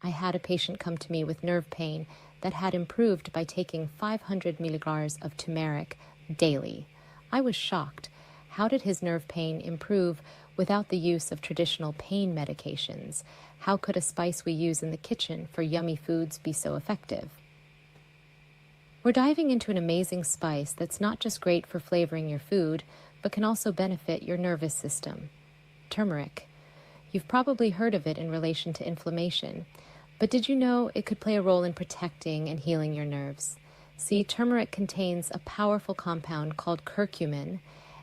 I had a patient come to me with nerve pain that had improved by taking 500 milligrams of turmeric daily. I was shocked. How did his nerve pain improve without the use of traditional pain medications? How could a spice we use in the kitchen for yummy foods be so effective? We're diving into an amazing spice that's not just great for flavoring your food, but can also benefit your nervous system. Turmeric. You've probably heard of it in relation to inflammation, but did you know it could play a role in protecting and healing your nerves? See, turmeric contains a powerful compound called curcumin,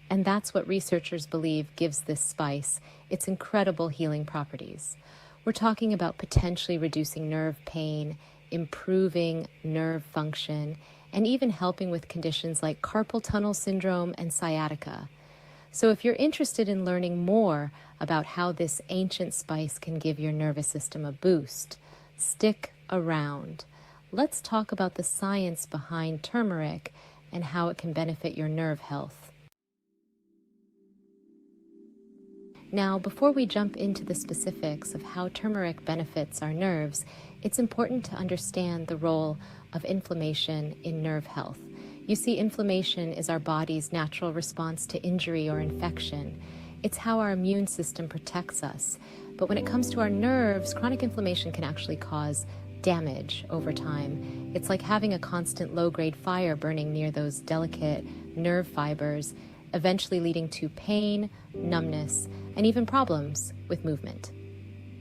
and that's what researchers believe gives this spice its incredible healing properties. We're talking about potentially reducing nerve pain, improving nerve function, and even helping with conditions like carpal tunnel syndrome and sciatica. So if you're interested in learning more about how this ancient spice can give your nervous system a boost, stick around. Let's talk about the science behind turmeric and how it can benefit your nerve health. Now, before we jump into the specifics of how turmeric benefits our nerves, it's important to understand the role of inflammation in nerve health. You see, inflammation is our body's natural response to injury or infection. It's how our immune system protects us. But when it comes to our nerves, chronic inflammation can actually cause damage over time. It's like having a constant low-grade fire burning near those delicate nerve fibers, eventually leading to pain, numbness, and even problems with movement.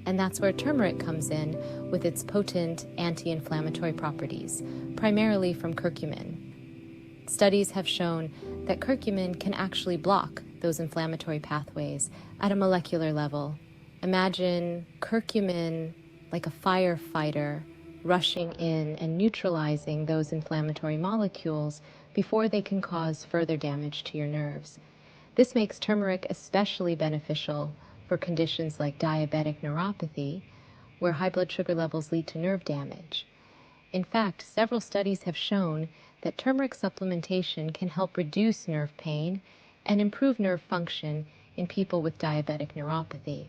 And that's where turmeric comes in with its potent anti-inflammatory properties, primarily from curcumin. Studies have shown that curcumin can actually block those inflammatory pathways at a molecular level. Imagine curcumin like a firefighter rushing in and neutralizing those inflammatory molecules before they can cause further damage to your nerves. This makes turmeric especially beneficial for conditions like diabetic neuropathy, where high blood sugar levels lead to nerve damage. In fact, several studies have shown that turmeric supplementation can help reduce nerve pain and improve nerve function in people with diabetic neuropathy.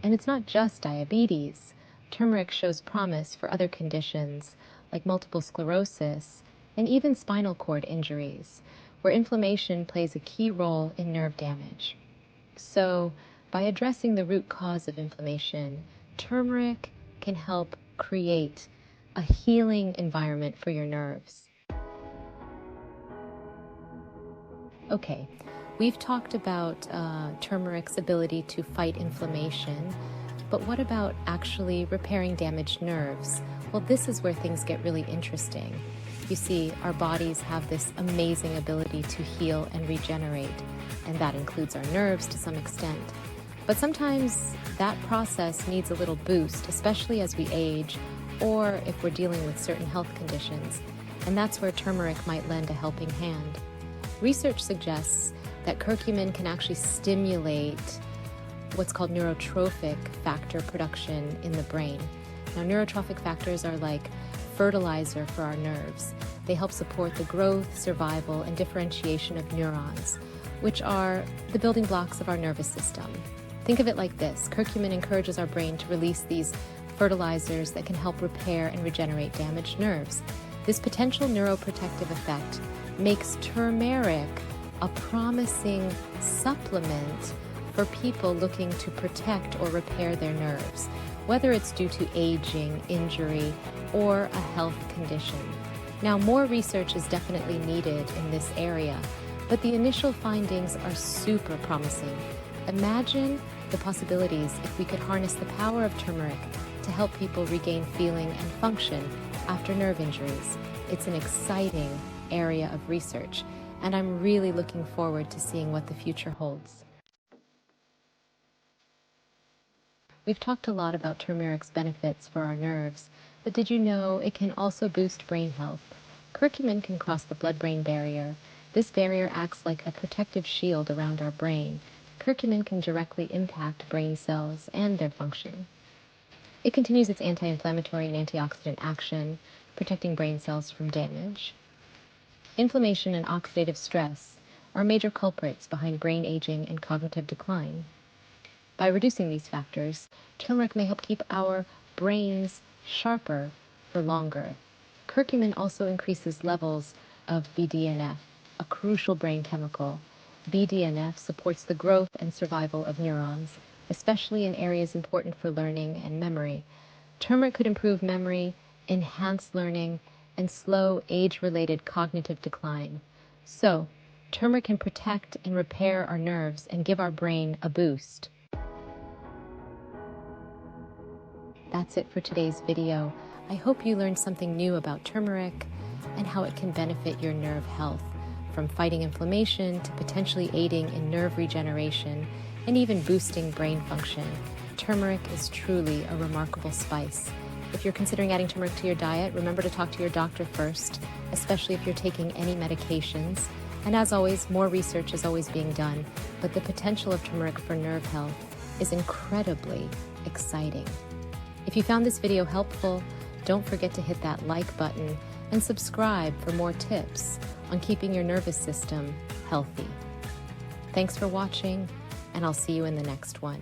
And it's not just diabetes. Turmeric shows promise for other conditions like multiple sclerosis and even spinal cord injuries, where inflammation plays a key role in nerve damage. So, by addressing the root cause of inflammation, turmeric can help create a healing environment for your nerves. Okay, we've talked about turmeric's ability to fight inflammation, but what about actually repairing damaged nerves? Well, this is where things get really interesting. You see, our bodies have this amazing ability to heal and regenerate, and that includes our nerves to some extent. But sometimes that process needs a little boost, especially as we age or if we're dealing with certain health conditions, and that's where turmeric might lend a helping hand. Research suggests that curcumin can actually stimulate what's called neurotrophic factor production in the brain. Now, neurotrophic factors are like fertilizer for our nerves. They help support the growth, survival, and differentiation of neurons, which are the building blocks of our nervous system. Think of it like this. Curcumin encourages our brain to release these fertilizers that can help repair and regenerate damaged nerves. This potential neuroprotective effect makes turmeric a promising supplement for people looking to protect or repair their nerves, whether it's due to aging, injury, or a health condition. Now, more research is definitely needed in this area, but the initial findings are super promising. Imagine the possibilities if we could harness the power of turmeric to help people regain feeling and function after nerve injuries. It's an exciting area of research, and I'm really looking forward to seeing what the future holds. We've talked a lot about turmeric's benefits for our nerves, but did you know it can also boost brain health? Curcumin can cross the blood-brain barrier. This barrier acts like a protective shield around our brain. Curcumin can directly impact brain cells and their function. It continues its anti-inflammatory and antioxidant action, protecting brain cells from damage. Inflammation and oxidative stress are major culprits behind brain aging and cognitive decline. By reducing these factors, turmeric may help keep our brains sharper for longer. Curcumin also increases levels of BDNF, a crucial brain chemical. BDNF supports the growth and survival of neurons, especially in areas important for learning and memory. Turmeric could improve memory, enhance learning, and slow age-related cognitive decline. So, turmeric can protect and repair our nerves and give our brain a boost. That's it for today's video. I hope you learned something new about turmeric and how it can benefit your nerve health, from fighting inflammation to potentially aiding in nerve regeneration and even boosting brain function. Turmeric is truly a remarkable spice. If you're considering adding turmeric to your diet, remember to talk to your doctor first, especially if you're taking any medications. And as always, more research is always being done, but the potential of turmeric for nerve health is incredibly exciting. If you found this video helpful, don't forget to hit that like button and subscribe for more tips on keeping your nervous system healthy. Thanks for watching, and I'll see you in the next one.